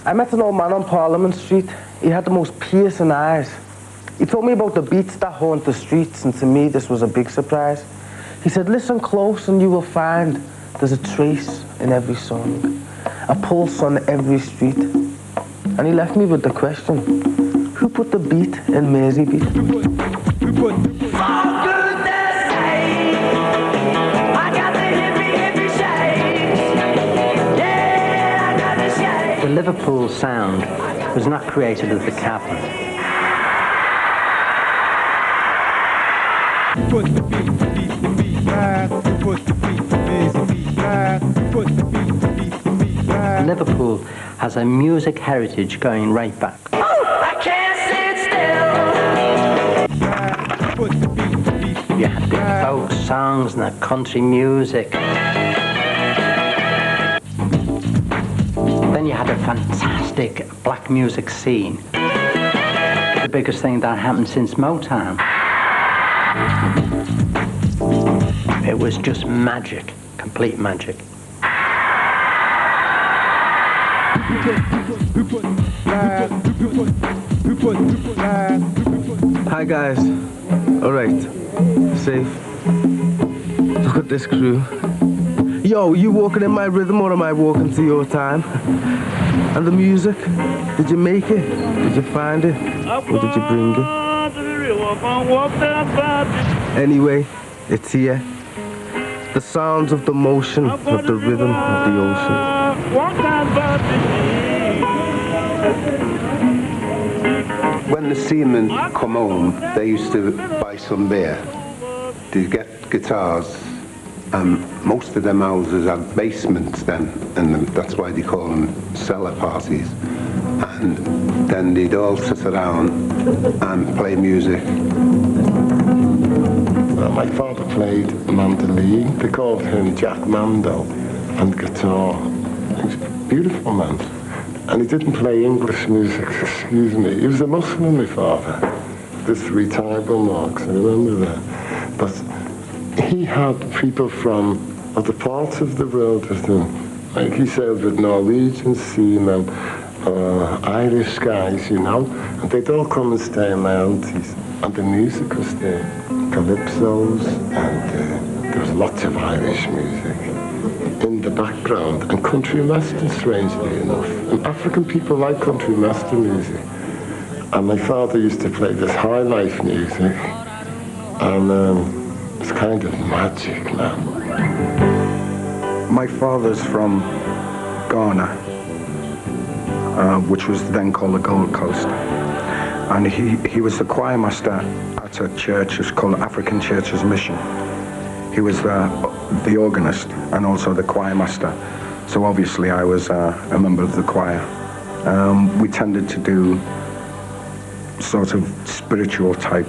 I met an old man on Parliament Street. He had the most piercing eyes. He told me about the beats that haunt the streets, and to me this was a big surprise. He said, listen close and you will find there's a trace in every song, a pulse on every street. And he left me with the question, who put the beat in Merseybeat? For goodness sake, I got the hippie shakes. Yeah, I got the shakes. The Liverpool sound was not created at the cabinet. Put the beat right. Put the beat right. Put the beat right. Liverpool has a music heritage going right back. Oh, I can't sit still. Put the beat You had the folk songs and the country music. Then you had a fantastic black music scene. The biggest thing that happened since Motown. It was just magic, complete magic. Hi guys. Alright. Safe. Look at this crew. Yo, you walking in my rhythm or am I walking to your time? And the music? Did you make it? Did you find it? Or did you bring it? Anyway, it's here. The sounds of the motion, of the rhythm of the ocean. When the seamen come home, they used to buy some beer. To get guitars, and most of them houses had basements then, and that's why they call them cellar parties. And then they'd all sit around and play music. Well, my father played mandolin. They called him Jack Mando, and guitar. He was a beautiful man. And he didn't play English music, excuse me. He was a Muslim, my father. There's 3 table marks, I remember that. But he had people from other parts of the world with him. Like he sailed with Norwegian seamen, Irish guys, you know. And they'd all come and stay in my auntie's. And the music was there. Calypsos, and there was lots of Irish music in the background, and country western, strangely enough. And African people like country western music. And my father used to play this high life music, and it's kind of magic, man. My father's from Ghana, which was then called the Gold Coast. And he was the choir master at a church, it's called African Churches Mission. He was the organist and also the choir master. So obviously I was a member of the choir. We tended to do sort of spiritual type,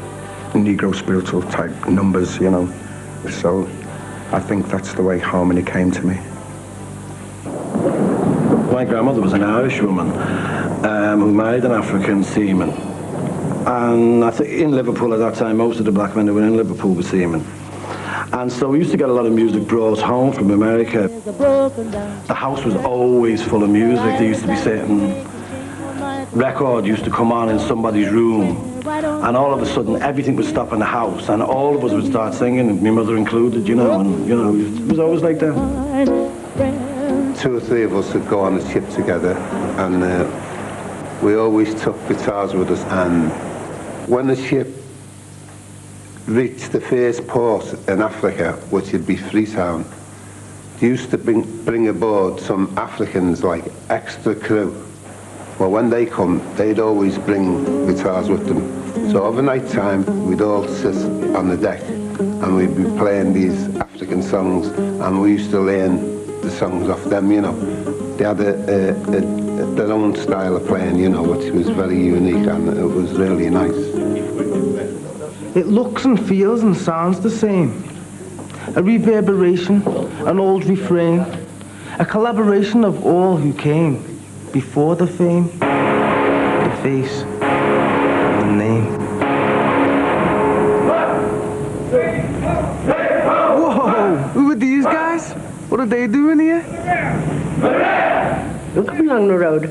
Negro spiritual type numbers, you know. So I think that's the way harmony came to me. My grandmother was an Irish woman who married an African seaman. And I think in Liverpool at that time, most of the black men who were in Liverpool were seamen. And so we used to get a lot of music brought home from America. The house was always full of music. There used to be certain record used to come on in somebody's room. And all of a sudden, everything would stop in the house. And all of us would start singing, and my mother included, you know. And, you know, it was always like that. 2 or 3 of us would go on a ship together, and we always took guitars with us. And when the ship reached the first port in Africa, which would be Freetown, they used to bring aboard some Africans, like extra crew. Well, when they come, they'd always bring guitars with them. So over night time, we'd all sit on the deck and we'd be playing these African songs, and we used to learn the songs off them, you know. They had their own style of playing, you know, which was very unique, and it was really nice. It looks and feels and sounds the same. A reverberation, an old refrain, a collaboration of all who came before the fame, the face, and the name. Whoa! Who are these guys? What are they doing here? I'm coming along the road.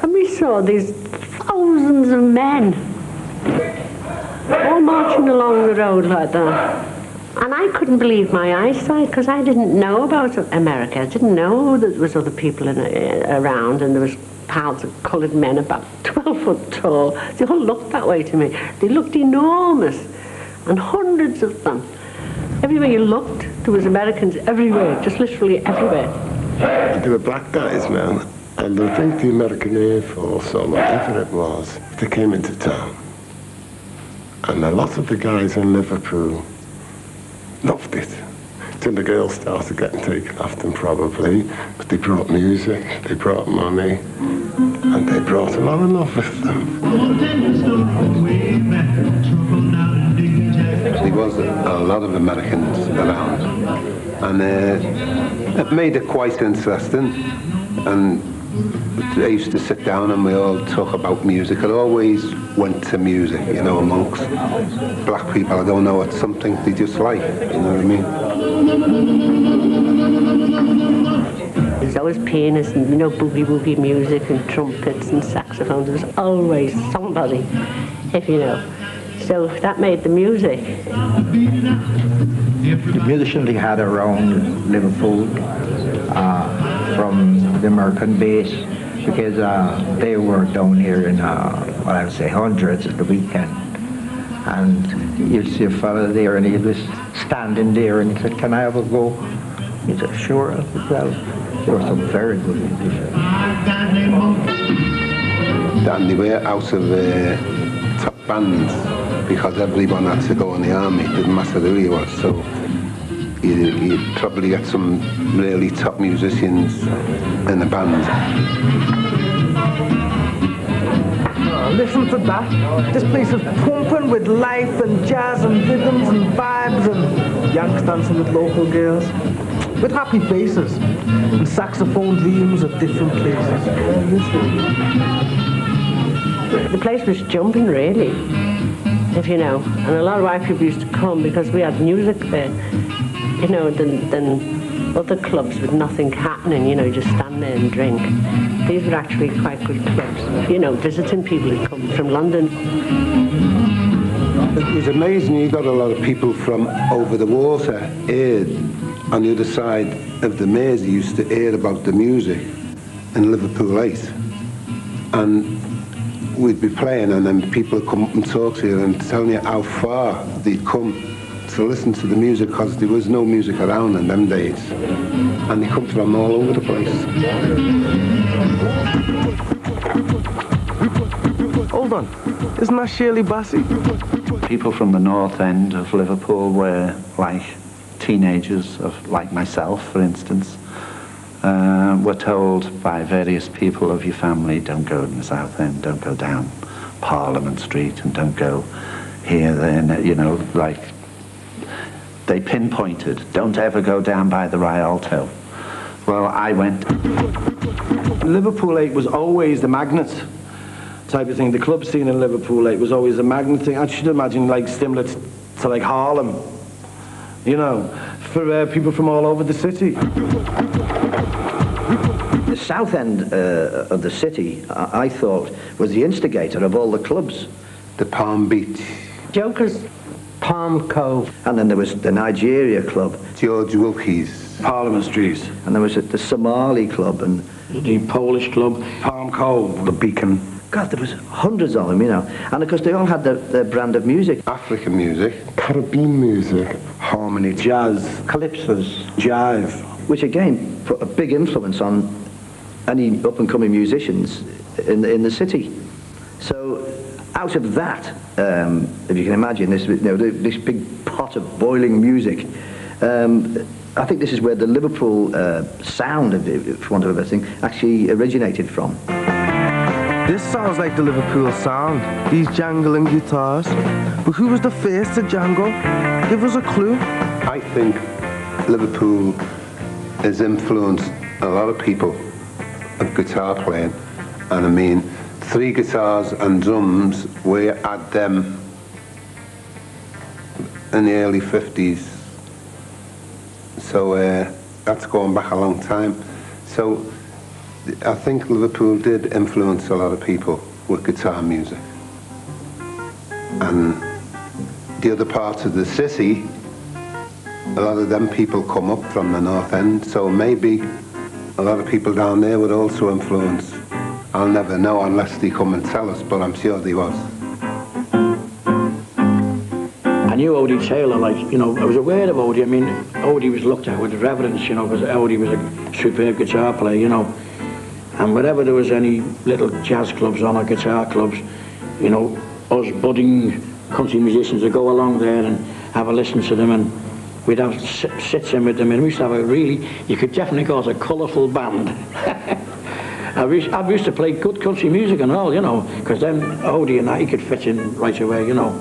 I'm saw these thousands of men all marching along the road like that. And I couldn't believe my eyesight because I didn't know about America. I didn't know that there was other people around, and there was piles of coloured men about 12 foot tall. They all looked that way to me. They looked enormous, and hundreds of them. Everywhere you looked, there was Americans everywhere, just literally everywhere. They were black guys, man, and I think the American Air Force, or whatever it was, they came into town. And a lot of the guys in Liverpool loved it, till the girls started getting taken off them probably, but they brought music, they brought money, and they brought a lot of love with them. There was a lot of Americans around, and it made it quite interesting, and they used to sit down and we all talk about music. It always went to music, you know, amongst black people. I don't know, it's something they just like, you know what I mean? There's always pianists and, you know, boogie-woogie music and trumpets and saxophones. There was always somebody, if you know. So that made the music. The musicians they had around Liverpool from the American base, because they were down here in, what I would say, hundreds at the weekend. And you'd see a fella there and he was standing there and he said, "Can I have a go?" He said, "Sure." I said, "Well, there were some very good musicians." And they were out of top bands because everyone had to go in the army. It didn't matter who he was. So you'd probably get some really top musicians in the band. Oh, listen to that. This place is pumping with life and jazz and rhythms and vibes, and Yanks dancing with local girls with happy faces and saxophone dreams of different places. The place was jumping, really, if you know. And a lot of white people used to come because we had music there, you know, than other clubs with nothing happening, you know, just stand there and drink. These were actually quite good clubs, you know, visiting people who come from London. It was amazing. You got a lot of people from over the water here on the other side of the Mersey used to hear about the music in Liverpool 8. And we'd be playing and then people would come up and talk to you and tell you how far they'd come to listen to the music, because there was no music around in them days. And they come from all over the place. Hold on, isn't that Shirley Bassey? People from the north end of Liverpool were like teenagers, like myself, for instance, were told by various people of your family, don't go in the south end, don't go down Parliament Street, and don't go here, then, you know, like, they pinpointed, don't ever go down by the Rialto. Well, I went. Liverpool 8 was always the magnet type of thing. The club scene in Liverpool 8 was always a magnet thing. I should imagine like similar to like Harlem, you know, for people from all over the city. The south end of the city, I thought, was the instigator of all the clubs. The Palm Beach. Jokers. Palm Cove. And then there was the Nigeria Club. George Wilkie's. Parliament Street. And there was the Somali Club and the Polish Club, Palm Cove, the Beacon. God, there was hundreds of them, you know. And of course they all had their brand of music. African music. Caribbean music. Harmony, jazz, Calypsos. jive. Which again put a big influence on any up-and-coming musicians in the city. So out of that, if you can imagine this, you know, this big pot of boiling music, I think this is where the Liverpool sound, if want of a better thing, actually originated from. This sounds like the Liverpool sound, these jangling guitars. But who was the first to jangle? Give us a clue. I think Liverpool has influenced a lot of people of guitar playing, and I mean 3 guitars and drums, we had them in the early 50s, so that's going back a long time. So I think Liverpool did influence a lot of people with guitar music. And the other parts of the city, a lot of them people come up from the North End, so maybe a lot of people down there would also influence. I'll never know unless they come and tell us, but I'm sure they was. I knew Odie Taylor, like, you know, I was aware of Odie. I mean, Odie was looked at with reverence, you know, because Odie was a superb guitar player, you know. And wherever there was any little jazz clubs on or guitar clubs, you know, us budding country musicians would go along there and have a listen to them, and we'd have sits in with them, and we used to have a really, you could definitely call it a colourful band. I used to play good country music and all, you know, because then Odie and that, he could fit in right away, you know.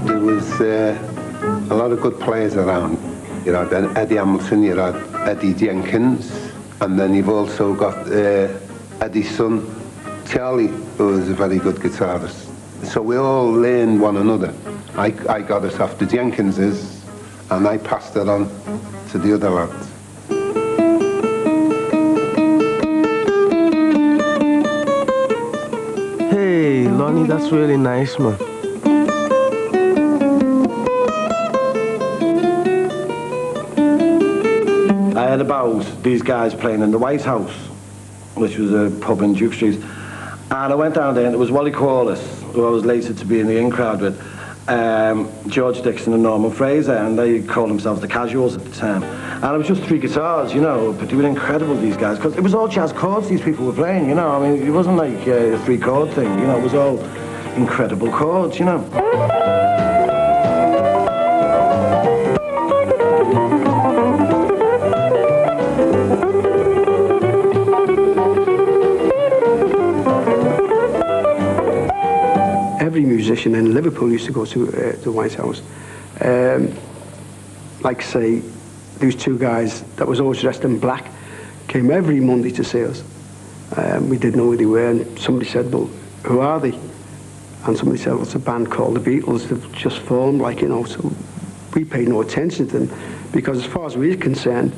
There was a lot of good players around. You had Eddie Hamilton, you had Eddie Jenkins, and then you've also got Eddie's son, Charlie, who was a very good guitarist. So we all learned one another. I got it off the Jenkinses, and I passed it on to the other lads. Hey, Lonnie, that's really nice, man. I heard about these guys playing in the White House, which was a pub in Duke Street. And I went down there, and it was Wally Corliss, who I was later to be in the in crowd with, George Dixon and Norman Fraser, and they called themselves the Casuals at the time. And it was just 3 guitars, you know, but they were incredible, these guys, because it was all jazz chords these people were playing, you know. I mean, it wasn't like a 3-chord thing, you know, it was all incredible chords, you know. Every musician in Liverpool used to go to the White House. Like say, these 2 guys that was always dressed in black came every Monday to see us. We didn't know who they were, and somebody said, well, who are they? And somebody said, well, it's a band called the Beatles. They've just formed, like, you know, so we paid no attention to them, because as far as we were concerned,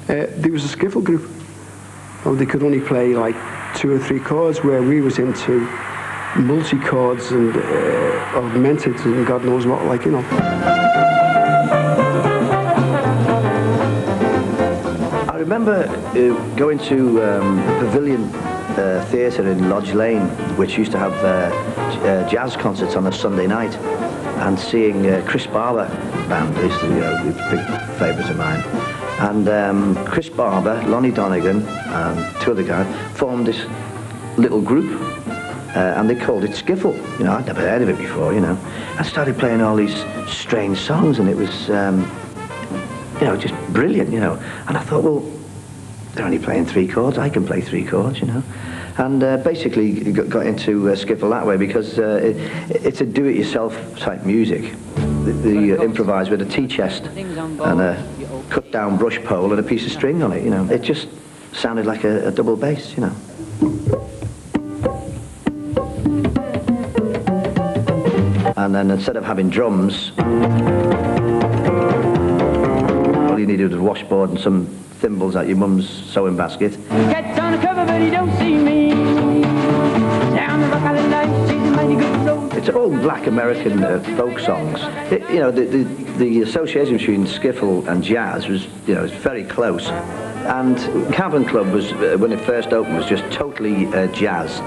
there was a skiffle group. Oh, they could only play like 2 or 3 chords, where we was into multi-chords and augmented and God knows what, like, you know. I remember going to Pavilion Theatre in Lodge Lane, which used to have jazz concerts on a Sunday night, and seeing Chris Barber band, is, you know, a big favourite of mine. And Chris Barber, Lonnie Donegan, and 2 other guys formed this little group. And they called it skiffle. You know, I'd never heard of it before, you know. I started playing all these strange songs, and it was, you know, just brilliant, you know. And I thought, well, they're only playing 3 chords. I can play 3 chords, you know. And basically got into skiffle that way, because it's a do-it-yourself type music. They improvise with a tea chest and a cut-down brush pole and a piece of string on it, you know. It just sounded like a double bass, you know. And then instead of having drums, all you needed was a washboard and some thimbles at your mum's sewing basket. Cat's on the cover, but he don't see me. Down the rock of the life, she's a mighty good road. It's all black American folk songs. You know, the association between skiffle and jazz was, you know, was very close. And Cavern Club was, when it first opened, was just totally jazz.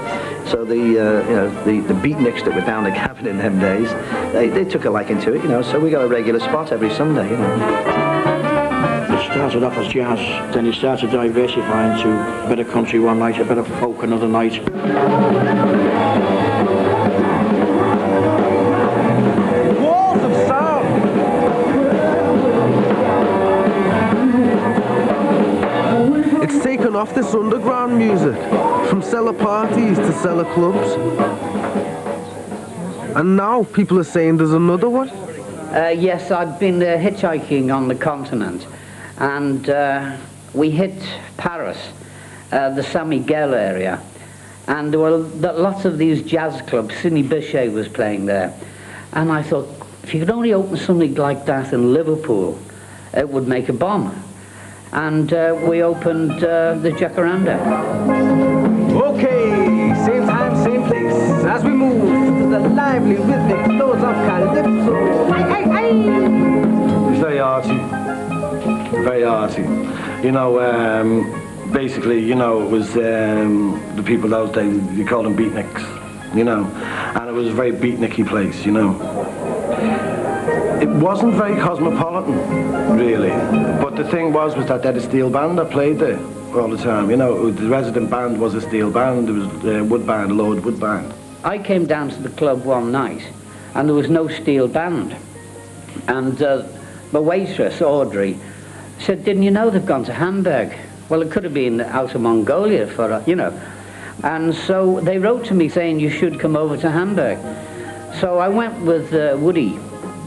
So the you know, the beatniks that were down at Cavern in them days, they took a liking to it, you know. So we got a regular spot every Sunday, you know. It started off as jazz, then it started diversifying to a bit of country one night, a bit of folk another night. Walls of sound. It's taken off this underground music, from cellar parties to cellar clubs. And now people are saying there's another one. Yes, I've been hitchhiking on the continent, and we hit Paris, the Saint Miguel area, and there were lots of these jazz clubs. Sidney Bechet was playing there, and I thought, if you could only open something like that in Liverpool, it would make a bomb. and we opened the Jacaranda. Okay, same time, same place. As we move to the lively rhythmic flows of Calypso. It's very arty. Very arty. You know, basically, you know, it was the people those days, you called them beatniks, you know. And it was a very beatniky place, you know. It wasn't very cosmopolitan, really. But the thing was that they had a steel band that played there all the time. You know, the resident band was a steel band. There was a wood band, a Lord Wood band. I came down to the club one night, and there was no steel band. And the waitress, Audrey, said, "Didn't you know they've gone to Hamburg?" Well, it could have been out of Mongolia for, you know. And so they wrote to me saying, "You should come over to Hamburg." So I went with Woody,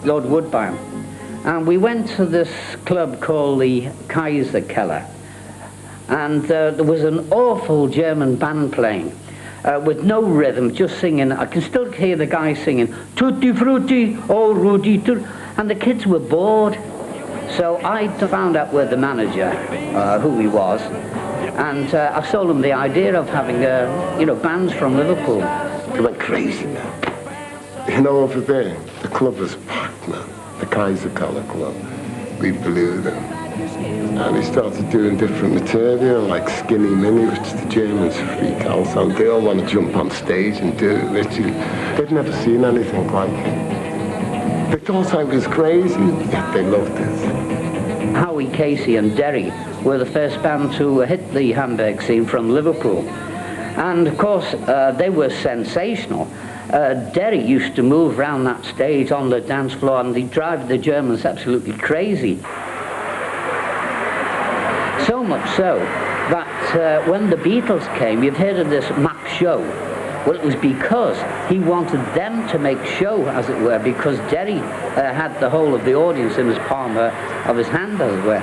Lord Woodbine, and we went to this club called the Kaiser Keller, and there was an awful German band playing with no rhythm, just singing. I can still hear the guy singing "Tutti Frutti, oh Rudy," and the kids were bored. So I found out where the manager, who he was, and I sold him the idea of having, you know, bands from Liverpool. They went crazy, man. You know, over there, the club was packed, man. The Kaiser Keller Club. We blew them. And we started doing different material, like Skinny Minnie, which the Germans freak out on. They all want to jump on stage and do it, literally. They'd never seen anything like it. They thought I was crazy, yet they loved it. Howie Casey and Derry were the first band to hit the Hamburg scene from Liverpool. And of course, they were sensational. Derry used to move around that stage on the dance floor, and they drive the Germans absolutely crazy. So much so that when the Beatles came, you've heard of this Mac show. Well, it was because he wanted them to make show, as it were, because Derry had the whole of the audience in his palm of his hand, as it were.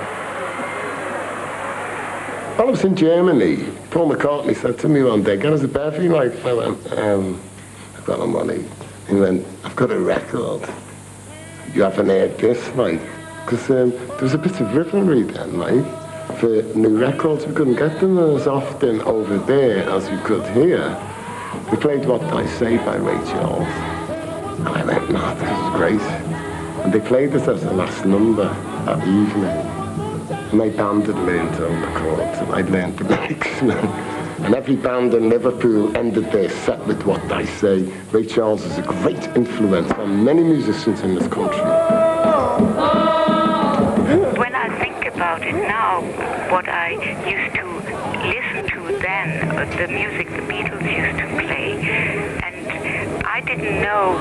While I was in Germany, Paul McCartney said to me one day, "Get us a bevy," like, I went, "I've got no money." He went, "I've got a record. You haven't heard this," like, because there was a bit of rivalry then, like, for new records. We couldn't get them as often over there as we could here. We played What I Say by Ray Charles, and I went, "No, this is great." And they played it as the last number that evening. And my band had learned all the chords, and I'd learned the lyrics. And every band in Liverpool ended their set with What I Say. Ray Charles is a great influence on many musicians in this country. When I think about it now, what I used to listen to then, the music the Beatles used to play, and I didn't know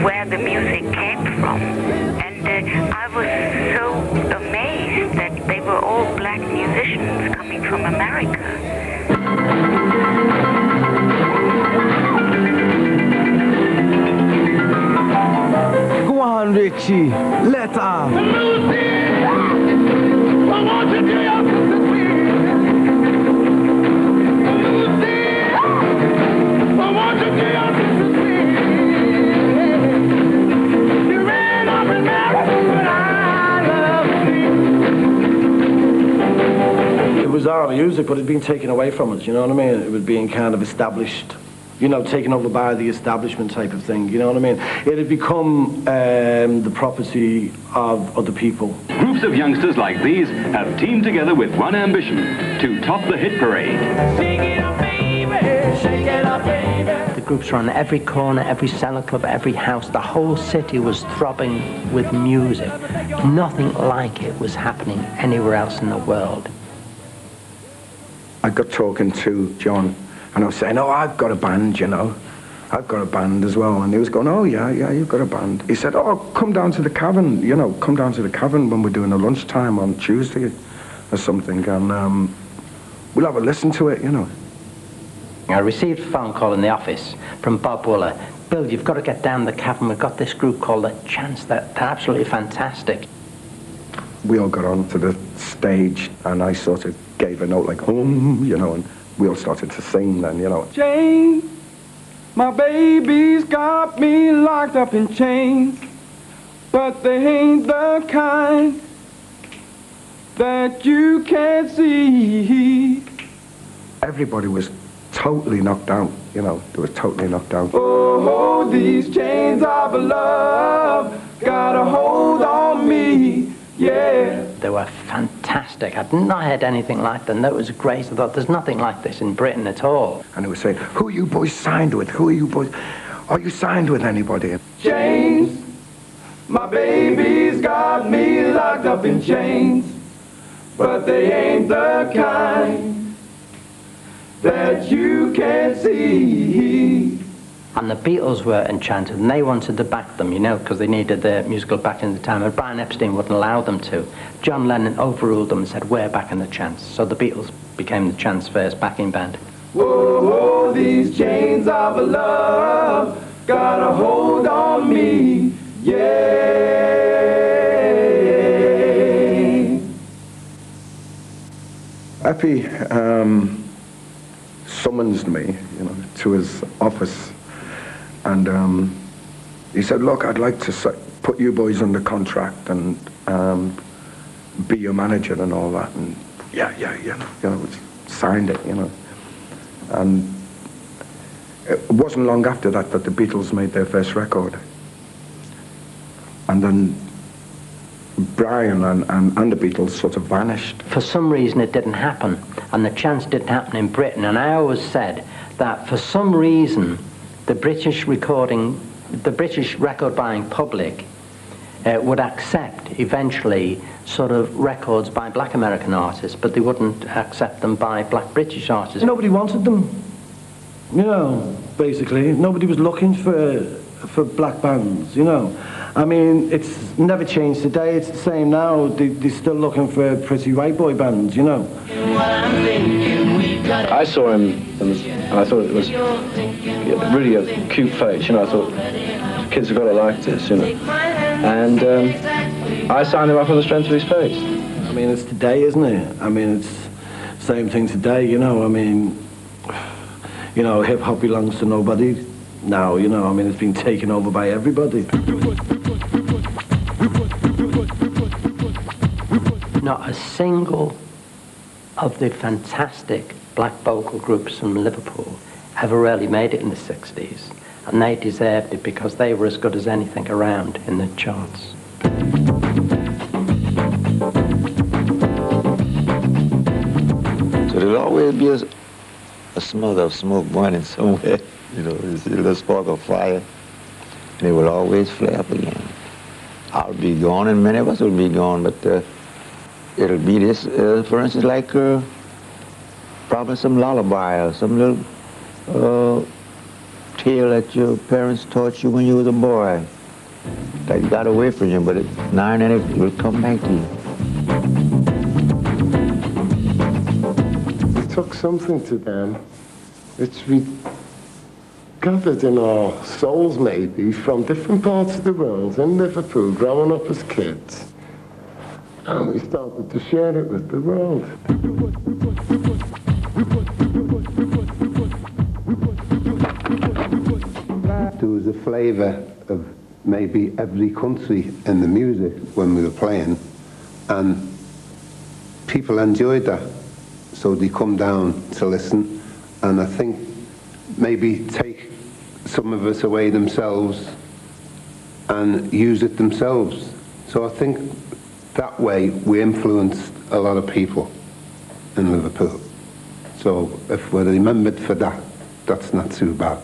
where the music came from. And I was so amazed that they were all black musicians coming from America. Go on, Richie. Let off. It was our music, but it had been taken away from us, you know what I mean? It was being kind of established, you know, taken over by the establishment type of thing, you know what I mean? It had become the property of other people. Groups of youngsters like these have teamed together with one ambition, to top the hit parade. Shake it up, baby, shake it up, baby. The groups were on every corner, every cellar club, every house. The whole city was throbbing with music. Nothing like it was happening anywhere else in the world. I got talking to John, and I was saying, "Oh, I've got a band, you know. I've got a band as well." And he was going, "Oh, yeah, you've got a band." He said, "Oh, come down to the cavern, you know, come down to the cavern when we're doing a lunchtime on Tuesday or something, and we'll have a listen to it, you know." I received a phone call in the office from Bob Wooler. "Bill, you've got to get down the cavern. We've got this group called The Chance. They're absolutely fantastic." We all got onto the stage, and I sort of gave a note like, you know, and we all started to sing then, you know. Jane, my baby's got me locked up in chains, but they ain't the kind that you can't see. Everybody was totally knocked out, you know, they were totally knocked out. Oh, these chains of love got a hold on me, yeah. They were fantastic. I'd not heard anything like them. That was great. I thought, there's nothing like this in Britain at all. And they were saying, who are you boys signed with? Who are you boys? Are you signed with anybody? Chains, my baby's got me locked up in chains, but they ain't the kind that you can't see. And the Beatles were enchanted, and they wanted to back them, you know, because they needed their musical backing at the time, and Brian Epstein wouldn't allow them to. John Lennon overruled them and said, we're backing the Chance. So the Beatles became the Chance first backing band. Whoa, these chains of love got a hold on me, yeah. Eppie summonsed me, you know, to his office, and he said, look, I'd like to put you boys under contract and be your manager and all that, and signed it, you know. And it wasn't long after that that the Beatles made their first record. And then Brian and the Beatles sort of vanished. For some reason it didn't happen, and the Chance didn't happen in Britain, and I always said that for some reason the British record buying public would accept eventually sort of records by black American artists, but they wouldn't accept them by black British artists. Nobody wanted them, you know, basically. Nobody was looking for black bands, you know. I mean, it's never changed today. It's the same now. They're still looking for pretty white boy bands, you know. I saw him and I thought it was really a cute face, you know. I thought, kids have got to like this, you know. And I signed him up on the strength of his face. I mean, it's today, isn't it? I mean, it's the same thing today, you know. I mean, you know, hip-hop belongs to nobody now, you know. I mean, it's been taken over by everybody. Not a single of the fantastic black vocal groups from Liverpool ever really made it in the 60s. And they deserved it because they were as good as anything around in the charts. So there'll always be a smother of smoke burning somewhere. You know, you see a little spark of fire, and it will always flare up again. I'll be gone, and many of us will be gone, but it'll be this, for instance, like probably some lullaby or some little tale that your parents taught you when you was a boy that got away from you, but now and then it will come back to you. We took something to them which we gathered in our souls maybe from different parts of the world in Liverpool growing up as kids, and we started to share it with the world. There was a flavour of maybe every country in the music when we were playing, and people enjoyed that, so they come down to listen, and I think maybe take some of us away themselves and use it themselves. So I think that way we influenced a lot of people in Liverpool. So if we're remembered for that, that's not too bad.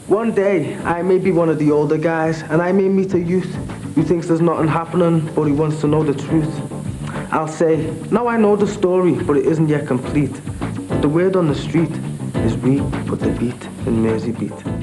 One day, I may be one of the older guys, and I may meet a youth who thinks there's nothing happening, but he wants to know the truth. I'll say, now I know the story, but it isn't yet complete. But the word on the street is we put the beat in Merseybeat.